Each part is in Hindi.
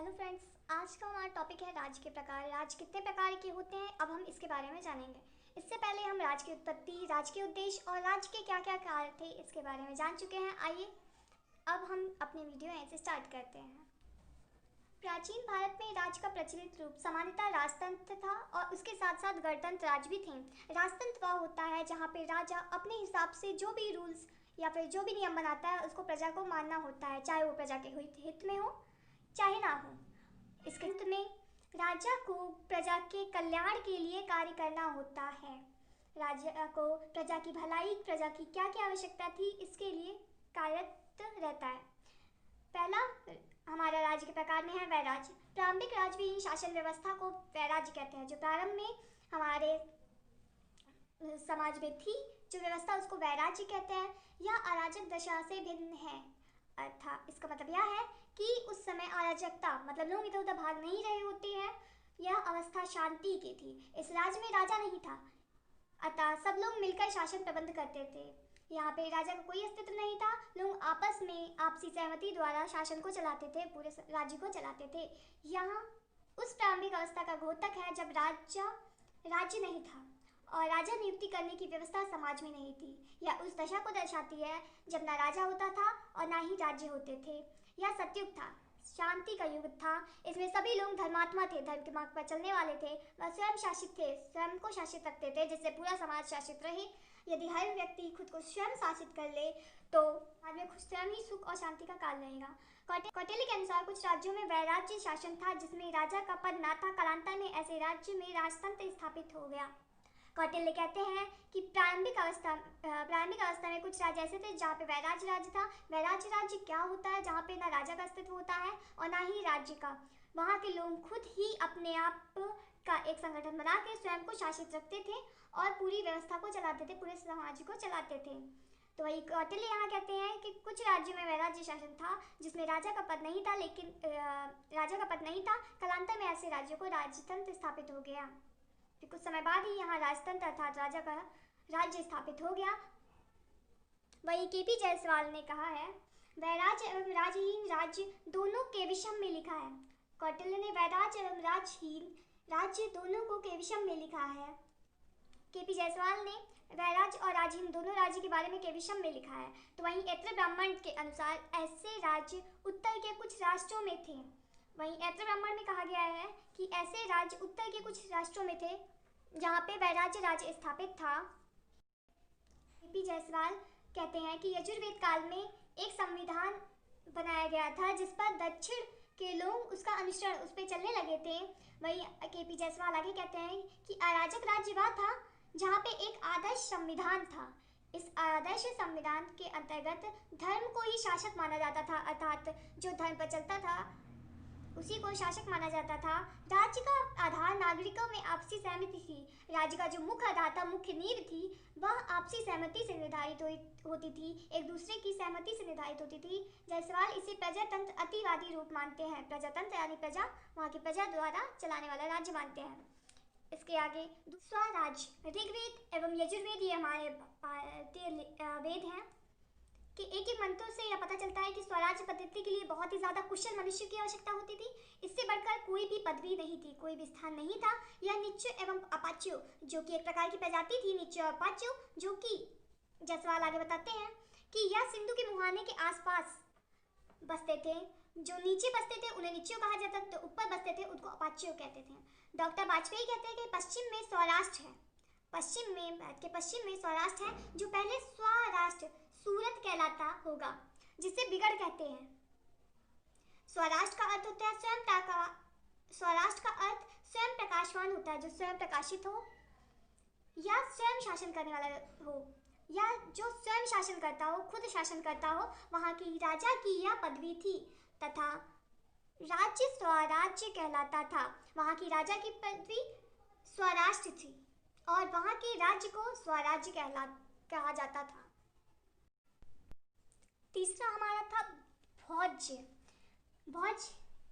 हेलो फ्रेंड्स, आज का हमारा टॉपिक है राज्य के प्रकार। राज्य कितने प्रकार के होते हैं, अब हम इसके बारे में जानेंगे। इससे पहले हम राज्य की उत्पत्ति, राज्य के उद्देश्य और राज्य के क्या क्या कार्य थे इसके बारे में जान चुके हैं। आइए अब हम अपनी वीडियो यहीं से स्टार्ट करते हैं। प्राचीन भारत में राज्य का प्रचलित रूप सामान्यतः राजतंत्र था और उसके साथ साथ गणतंत्र राज्य भी थे। राजतंत्र वह होता है जहाँ पे राजा अपने हिसाब से जो भी रूल्स या फिर जो भी नियम बनाता है उसको प्रजा को मानना होता है, चाहे वो प्रजा के हित में हो चाहे ना हो। इसके अंत में राजा को प्रजा के कल्याण के लिए कार्य करना होता है। राजा को प्रजा की भलाई, प्रजा की क्या क्या आवश्यकता थी, इसके लिए कार्यरत रहता है। पहला हमारा राज्य के प्रकार में है वैराज्य। प्रारंभिक राज्यविहीन शासन व्यवस्था को वैराज्य कहते हैं। जो प्रारंभ में हमारे समाज में थी जो व्यवस्था, उसको वैराज्य कहते हैं। यह अराजक दशा से भिन्न है, अर्थात इसका मतलब यह है कि उस समय अराजकता मतलब लोग इधर उधर भाग नहीं रहे होते हैं। यह अवस्था शांति की थी। इस राज्य में राजा नहीं था, अतः सब लोग मिलकर शासन प्रबंध करते थे। यहाँ पे राजा का कोई अस्तित्व नहीं था। लोग आपस में आपसी सहमति द्वारा शासन को चलाते थे, पूरे राज्य को चलाते थे। यहाँ उस प्रारंभिक अवस्था का घोतक है जब राज्य नहीं था और राजा नियुक्ति करने की व्यवस्था समाज में नहीं थी। यह उस दशा को दर्शाती है जब ना राजा होता था और ना ही राज्य होते थे। यह सतयुग था, शांति का युग था। इसमें सभी लोग धर्मात्मा थे, धर्म के मार्ग पर चलने वाले थे। वह स्वयं शासित थे, स्वयं को शासित रखते थे जिससे पूरा समाज शासित रहे। यदि हर व्यक्ति खुद को स्वयं शासित कर ले तो समाज में स्वयं ही सुख और शांति का काल रहेगा। कौटिल्य के अनुसार कुछ राज्यों में वैराज्य शासन था जिसमें राजा का पद न था। कालांतर में ऐसे राज्य में राजतंत्र स्थापित हो गया। कौटिल्य कहते हैं कि प्रारंभिक अवस्था में कुछ राज्य ऐसे थे जहाँ पे वैराज्य राज्य था। वैराज्य राज्य क्या होता है? जहाँ पे ना राजा का अस्तित्व होता है और ना ही राज्य का। वहाँ के लोग खुद ही अपने आप का एक संगठन बना के स्वयं को शासित रखते थे और पूरी व्यवस्था को चलाते थे, पूरे समाज को चलाते थे। तो वही कौटिल्य यहाँ कहते हैं कि कुछ राज्यों में वैराज्य शासन था जिसमें राजा का पद नहीं था, कालांतर में ऐसे राज्यों को राजतंत्र स्थापित हो गया। कुछ समय बाद ही यहाँ राजतंत्र अर्थात राजा का राज्य स्थापित हो गया। वही केपी जायसवाल ने कहा है, वैराज्य एवं राजहीन राज्य दोनों के विषम में लिखा है। कौटिल्य ने वैराज्य एवं राजहीन राज्य दोनों को के विषम में लिखा है। केपी जायसवाल ने वैराज्य और राजहीन दोनों राज्य के बारे में के विषम में लिखा है। तो वहीं ऐत्र ब्राह्मण के अनुसार ऐसे राज्य उत्तर के कुछ राष्ट्रों में थे। वहीं ऐत्र ब्राह्मण में कहा गया है कि ऐसे राज्य उत्तर के कुछ राष्ट्रों में थे जहाँ पे वैराज्य राज्य स्थापित था। केपी जायसवाल कहते हैं कि यजुर्वेद काल में एक संविधान बनाया गया था जिस पर दक्षिण के लोग उसका अनुसरण उस पर चलने लगे थे। वही केपी जायसवाल आगे कहते हैं कि अराजक राज्य वह था जहाँ पे एक आदर्श संविधान था। इस आदर्श संविधान के अंतर्गत धर्म को ही शासक माना जाता था, अर्थात जो धर्म पर चलता था उसी को शासक माना जाता था। राज्य का आधार नागरिकों में आपसी सहमति थी। राज्य का जो मुख्य आधार था, मुख्य नींव थी, वह आपसी सहमति से निर्धारित होती थी, एक दूसरे की सहमति से निर्धारित होती थी। जायसवाल इसे प्रजातंत्र अतिवादी रूप मानते हैं। प्रजातंत्र यानी प्रजा, वहाँ की प्रजा द्वारा चलाने वाला राज्य मानते हैं। इसके आगे स्वराज्य, ऋग्वेद एवं यजुर्वेद ये हमारे भारतीय वेद हैं कि एक एक मंत्रों से यह पता चलता है कि स्वराज्य पद्धति के लिए बहुत ही ज़्यादा कुशल मनुष्य की आवश्यकता होती थी। इससे बढ़कर कोई भी पदवी नहीं थी, कोई भी स्थान नहीं था। यह निच्चु एवं अपाच्यो, जो कि एक प्रकार की प्रजाति थी, निच्चु और अपाच्यो, जो कि जायसवाल आगे बताते हैं कि यह सिंधु के मुहाने के आसपास बसते थे। जो नीचे बसते थे उन्हें निच्चु कहा जाता था, तो ऊपर बसते थे उनको अपाच्यो कहते थे। डॉक्टर वाजपेयी कहते हैं कि पश्चिम में स्वराष्ट्र है, भारत के पश्चिम में स्वराष्ट्र है जो पहले स्वराष्ट्र सूरत कहलाता होगा, जिसे बिगड़ कहते हैं। स्वराष्ट्र का अर्थ होता है स्वराष्ट्र का अर्थ स्वयं प्रकाशवान होता है, जो स्वयं प्रकाशित हो या स्वयं शासन करने वाला हो, या जो स्वयं शासन करता हो, खुद शासन करता हो। वहाँ की राजा की यह पदवी थी तथा राज्य स्वराज्य कहलाता था। वहाँ की राजा की पदवी स्वराष्ट्र थी और वहाँ के राज्य को स्वराज्य कहा जाता था। तीसरा हमारा था भोज्य। भोज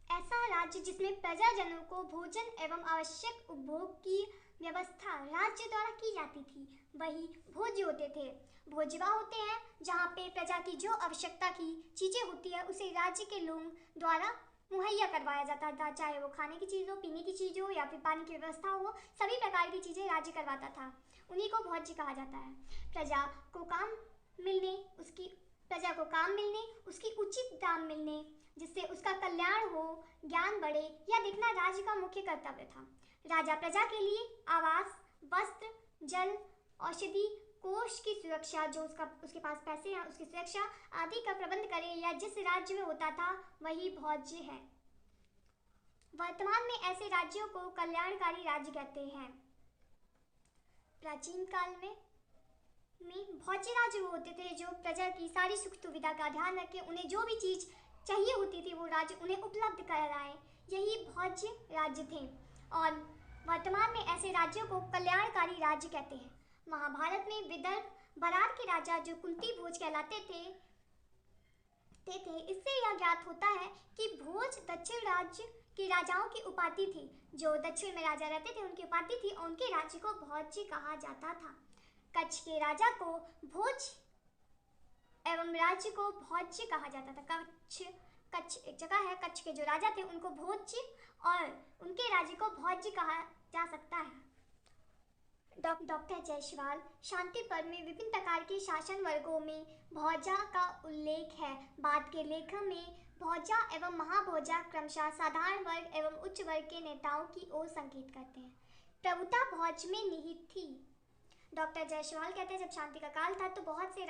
ऐसा राज्य जिसमें प्रजाजनों को भोजन एवं आवश्यक उपभोग की व्यवस्था राज्य द्वारा की जाती थी, वही भोज्य होते थे। भोज्यवा होते हैं जहाँ पे प्रजा की जो आवश्यकता की चीज़ें होती है उसे राज्य के लोग द्वारा मुहैया करवाया जाता था, चाहे वो खाने की चीज़ हो, पीने की चीज़ हो या फिर पानी की व्यवस्था हो, सभी प्रकार की चीज़ें राज्य करवाता था। उन्हीं को भोज्य कहा जाता है। प्रजा को काम मिलने, उसकी उचित दाम मिलने, जिससे उसका कल्याण हो, ज्ञान बढ़े, यह देखना राज्य का मुख्य कर्तव्य था। राजा प्रजा के लिए आवास, वस्त्र, जल, औषधि, कोष की सुरक्षा, जो उसके पास पैसे हैं उसकी सुरक्षा आदि का प्रबंध करे, या जिस राज्य में होता था वही भोज्य है। वर्तमान में ऐसे राज्यों को कल्याणकारी राज्य कहते हैं। प्राचीन काल में भोज्य राज्य वो होते थे जो प्रजा की सारी सुख सुविधा का ध्यान रखे, उन्हें जो भी चीज चाहिए होती थी वो राज्य उन्हें उपलब्ध कराए, यही भोज्य राज्य थे। और वर्तमान में ऐसे राज्यों को कल्याणकारी राज्य कहते हैं। महाभारत में विदर्भ बरार के राजा जो कुंती भोज कहलाते थे, इससे यह ज्ञात होता है कि भोज दक्षिण राज्य के राजाओं की उपाधि थी। जो दक्षिण में राजा रहते थे उनकी उपाधि थी और उनके राज्य को भोज्य कहा जाता था। कच्छ के राजा को भोज एवं राज्य को भोज्य कहा जाता था। कच्छ एक जगह है, कच्छ के जो राजा थे उनको भोज्य और उनके राज्य को भोज्य कहा जा सकता है। डॉक्टर जायसवाल शांति पर्व में विभिन्न प्रकार के शासन वर्गों में भोजा का उल्लेख है। बाद के लेख में भोजा एवं महाभोजा क्रमशः साधारण वर्ग एवं उच्च वर्ग के नेताओं की ओर संकेत करते हैं। प्रभुता भोज में निहित थी। डॉक्टर जायसवाल कहते हैं जब शांति का काल था तो बहुत से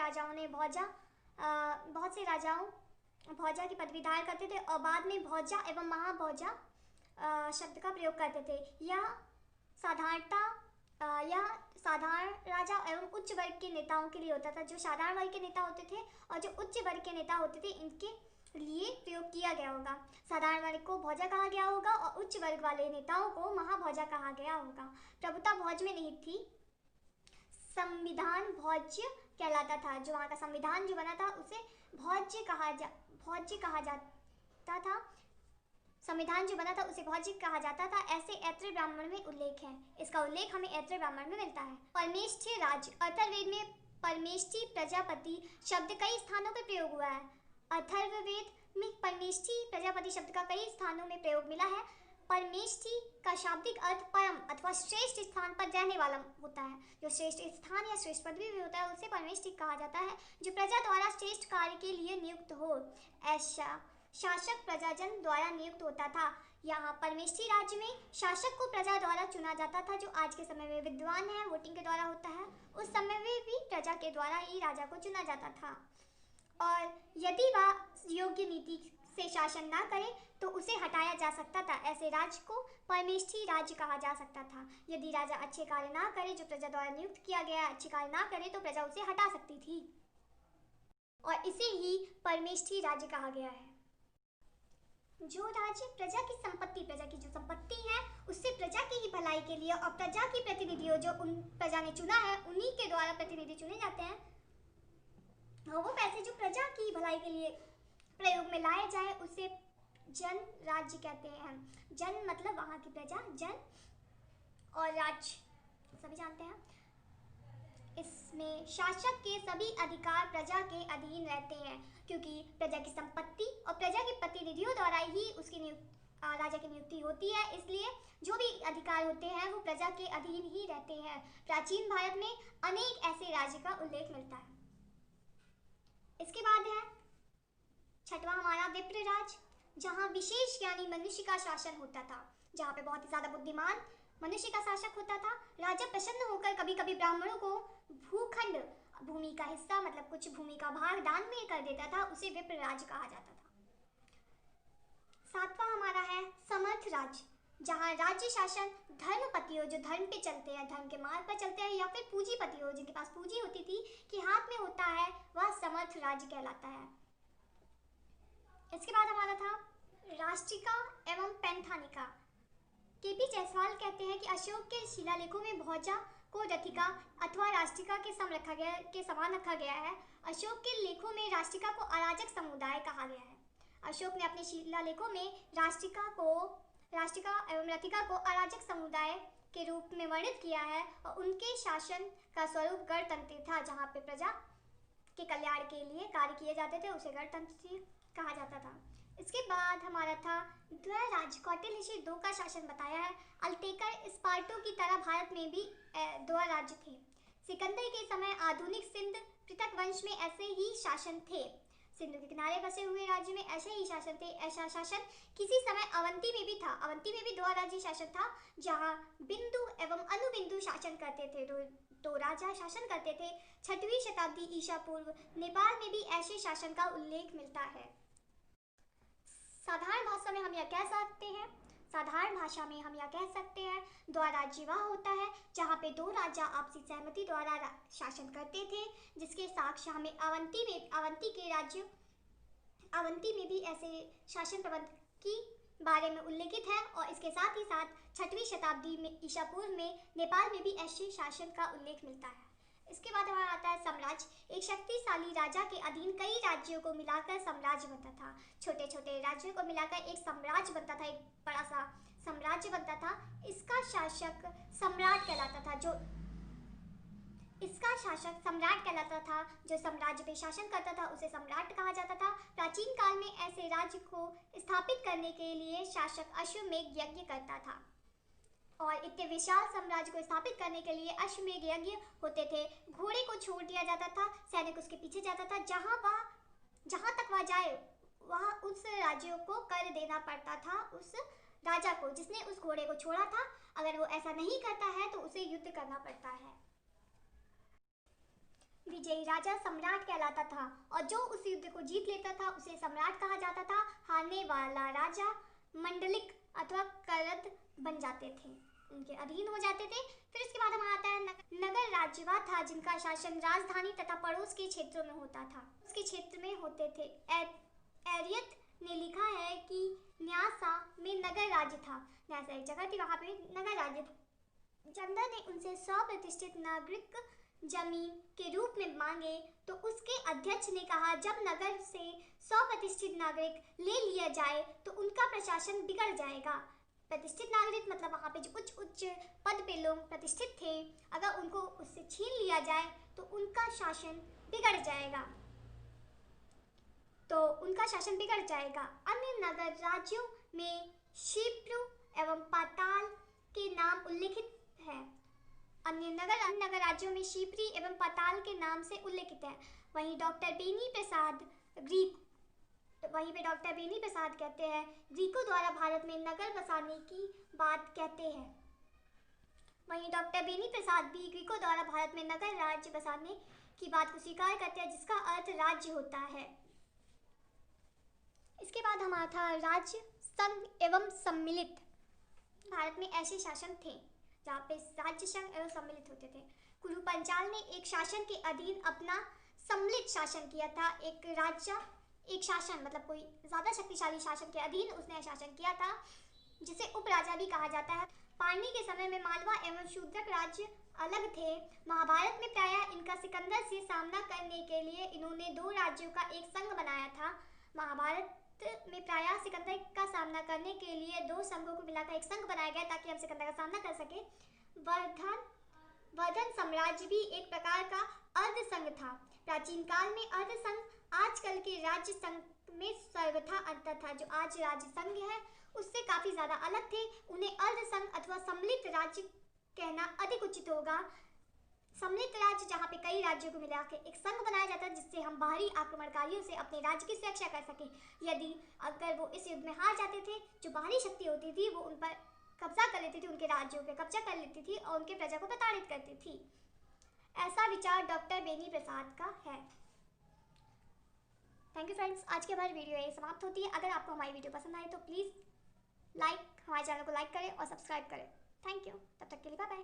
राजाओं भोजा की पदवी धारण करते थे और बाद में भोजा एवं महाभोजा शब्द का प्रयोग करते थे। यह साधारण राजा एवं उच्च वर्ग के नेताओं के लिए होता था। जो साधारण वर्ग के नेता होते थे और जो उच्च वर्ग के नेता होते थे इनके लिए प्रयोग किया गया होगा। साधारण वर्ग को भोजा कहा गया होगा और उच्च वर्ग वाले नेताओं को महाभोजा कहा गया होगा। प्रभुता भोज में निहित थी। संविधान भोज्य कहलाता था। जो वहाँ का संविधान जो बना था उसे भोज्य कहा जाता था। संविधान जो बना था उसे भोज्य कहा जाता था। ऐसे ऐत्रेय ब्राह्मण में उल्लेख है। इसका उल्लेख हमें ऐत्रेय ब्राह्मण में मिलता है। परमेष्ठिय राज्य। अथर्ववेद में परमेष्ठी प्रजापति शब्द कई स्थानों पर प्रयोग हुआ है। अथर्ववेद में परमेष्ठी प्रजापति शब्द का कई स्थानों में प्रयोग मिला है। परमेष्ठी का शाब्दिक अर्थ परम अथवा श्रेष्ठ स्थान पर रहने वाला होता है। जो श्रेष्ठ स्थान या श्रेष्ठ पदवी भी होता है उसे परमेष्ठी कहा जाता है। जो प्रजा द्वारा श्रेष्ठ कार्य के लिए नियुक्त हो, ऐसा शासक प्रजाजन द्वारा नियुक्त होता था। यहाँ परमेष्ठी राज्य में शासक को प्रजा द्वारा चुना जाता था। जो आज के समय में विद्वान है, वोटिंग के द्वारा होता है, उस समय में भी प्रजा के द्वारा ही राजा को चुना जाता था। और यदि वह योग्य नीति से शासन ना करे तो उसे हटाया जा सकता था। ऐसे राज्य को परमेष्ठी राज्य कहा जा सकता था। यदि राजा अच्छे कार्य ना करे, जो प्रजा द्वारा नियुक्त किया गया अच्छे कार्य ना करे, तो प्रजा उसे हटा सकती थी और इसे ही परमेष्ठी राज्य कहा गया है। जो राज्य प्रजा की जो संपत्ति है उससे प्रजा की ही भलाई के लिए और प्रजा की प्रतिनिधियों जो उन प्रजा ने चुना है उन्हीं के द्वारा प्रतिनिधि चुने जाते हैं, वो पैसे जो प्रजा की भलाई के लिए प्रयोग में लाए जाए उसे जन राज्य कहते हैं। जन मतलब वहाँ की प्रजा, जन और राज्य सभी जानते हैं। इसमें शासक के सभी अधिकार प्रजा के अधीन रहते हैं, क्योंकि प्रजा की संपत्ति और प्रजा के प्रतिनिधियों द्वारा ही उसकी राजा की नियुक्ति होती है। इसलिए जो भी अधिकार होते हैं वो प्रजा के अधीन ही रहते हैं। प्राचीन भारत में अनेक ऐसे राज्य का उल्लेख मिलता है। इसके बाद है छठवां हमारा विप्र राज, जहाँ विशेष ज्ञानी मनुष्य का शासन होता था। जहाँ पे बहुत ही ज्यादा बुद्धिमान मनुष्य का शासक होता था। राजा प्रसन्न होकर कभी कभी ब्राह्मणों को भूखंड, भूमि का हिस्सा मतलब कुछ भूमि का भाग दान में कर देता था, उसे विप्र राज कहा जाता था। सातवां हमारा है समर्थ राज्य, जहाँ राज्य शासन धर्मपतियों जो धर्म पे चलते हैं, धर्म के मार्ग पर चलते हैं, या फिर पूंजीपतियों जिनके पास पूंजी होती थी कि हाथ में होता है, वह समर्थ राज्य कहलाता है। इसके बाद हमारा था राष्ट्रिका एवं पैंथानिका। केपी जायसवाल कहते हैं कि अशोक के शिलालेखों में भोजा को रथिका अथवा राष्ट्रिका के समान रखा गया है। अशोक के लेखों में राष्ट्रिका को अराजक समुदाय कहा गया है। अशोक ने अपने शिलालेखों में राष्ट्रिका एवं रथिका को अराजक समुदाय के रूप में वर्णित किया है और उनके शासन का स्वरूप गणतंत्र था। जहाँ पे प्रजा के कल्याण के लिए कार्य किए जाते थे उसे गणतंत्र कहा जाता था। इसके बाद हमारा था द्वय राज्य। कौटिल्य ऋषि दो का शासन बताया है। अल्टेकर स्पार्टो की तरह भारत में भी द्वय राज्य थे। सिकंदर के समय आधुनिक सिंध पृथक वंश में ऐसे ही शासन थे। सिंधु के किनारे बसे हुए राज्य में ऐसे ही शासन थे। ऐसा शासन किसी समय अवंती में भी था। अवंती में भी द्वय राज्य शासन था, जहां बिंदु एवं अनुबिंदु शासन करते थे। दो राजा शासन करते थे। 6वीं शताब्दी ईसा पूर्व नेपाल में भी ऐसे शासन का उल्लेख मिलता है। साधारण भाषा में हम यह कह सकते हैं द्वाराज्य वह होता है जहाँ पे दो राजा आपसी सहमति द्वारा शासन करते थे, जिसके साक्ष्य हमें अवंती में भी ऐसे शासन प्रबंध की बारे में उल्लेखित है। और इसके साथ ही साथ 6वीं शताब्दी में ईसा पूर्व में नेपाल में भी ऐसे शासन का उल्लेख मिलता है। इसके बाद हमारा आता है साम्राज्य। एक शक्तिशाली राजा के अधीन कई राज्यों को मिलाकर साम्राज्य बनता था। छोटे छोटे राज्यों को मिलाकर एक साम्राज्य बनता था, एक बड़ा सा साम्राज्य बनता था। इसका शासक सम्राट कहलाता था। जो साम्राज्य पे शासन करता था उसे सम्राट कहा जाता था। प्राचीन काल में ऐसे राज्य को स्थापित करने के लिए शासक अश्वमेध यज्ञ करता था, और इतने विशाल साम्राज्य को स्थापित करने के लिए अश्वमेध यज्ञ होते थे। घोड़े को छोड़ दिया जाता था, सैनिक उसके पीछे जाता था। जहां तक वह जाए वह उस राज्यों को कर देना पड़ता था, उस राजा को जिसने उस घोड़े को छोड़ा था। अगर वो ऐसा नहीं करता है तो उसे युद्ध करना पड़ता है। विजयी राजा सम्राट कहलाता था, और जो उस युद्ध को जीत लेता था उसे सम्राट कहा जाता था। हारने वाला राजा मंडलिक अथवा करद बन जाते थे, उनके अधीन हो जाते थे। फिर इसके बाद हमारा आता है नगर राज्य वह था जिनका शासन राजधानी तथा पड़ोस के क्षेत्रों में होता था। उसके क्षेत्र में होते थे। एरियत ने लिखा है कि न्यासा में नगर राज्य था। न्यासा एक जगह थी, वहां पे नगर राज्य था। चंदा ने उनसे 100 प्रतिष्ठित नागरिक जमीन के रूप में मांगे तो उसके अध्यक्ष ने कहा, जब नगर से 100 प्रतिष्ठित नागरिक ले लिया जाए तो उनका प्रशासन बिगड़ जाएगा। प्रतिष्ठित नागरिक मतलब वहाँ पे जो उच्च पद पे लोग प्रतिष्ठित थे, अगर उनको उससे छीन लिया जाए तो उनका शासन बिगड़ जाएगा। अन्य नगर राज्यों में शिप्रू एवं पाताल के नाम उल्लेखित है। अन्य नगर राज्यों में शिप्री एवं पाताल के नाम से उल्लेखित है। वहीं डॉक्टर बेनी प्रसाद कहते हैं ग्रीकों द्वारा भारत में नगर बसाने की बात कहते हैं। वहीं डॉक्टर बेनी प्रसाद भी ग्रीकों द्वारा भारत में नगर राज्य बसाने की बात को स्वीकार करते हैं, जिसका अर्थ राज्य होता है। इसके बाद हमारा था राज्य संघ एवं सम्मिलित। भारत में ऐसे शासन थे जहाँ पे राज्य संघ एवं सम्मिलित होते थे। कुरु पंचाल ने एक शासन के अधीन अपना सम्मिलित शासन किया था। एक शासन मतलब कोई ज्यादा शक्तिशाली शासन के अधीन उसने शासन किया था, जिसे उपराजा भी कहा जाता है। पाणिनि के समय में मालवा एवं शूद्रक राज्य अलग थे। महाभारत में प्रायः इनका सिकंदर से सामना करने के लिए इन्होंने दो राज्यों का एक संघ बनाया था। महाभारत में प्रायः सिकंदर का सामना करने के लिए दो संघों को मिलाकर एक संघ बनाया गया ताकि हम सिकंदर का सामना कर सके। वर्धन साम्राज्य भी एक प्रकार का अर्ध संघ था। प्राचीन काल में अर्ध संघ आजकल के राज्य संघ में सर्वथा अंतर था। जो आज राज्य संघ है उससे काफी ज्यादा अलग थे। उन्हें अर्ध संघ अथवा सम्मिलित राज्य कहना अधिक उचित होगा। सम्मिलित राज्य जहाँ पे कई राज्यों को मिला के एक संघ बनाया जाता है, जिससे हम बाहरी आक्रमणकारियों से अपने राज्य की सुरक्षा कर सके। अगर वो इस युद्ध में हार जाते थे, जो बाहरी शक्ति होती थी वो उन पर कब्जा कर लेती थी, उनके राज्यों पे कब्जा कर लेती थी और उनके प्रजा को प्रताड़ित करती थी। ऐसा विचार डॉक्टर बेनी प्रसाद का है। थैंक यू फ्रेंड्स, आज की हमारी वीडियो यही समाप्त होती है। अगर आपको हमारी वीडियो पसंद आए तो प्लीज़ हमारे चैनल को लाइक करें और सब्सक्राइब करें। Thank you. तब तक के लिए बाय बाय।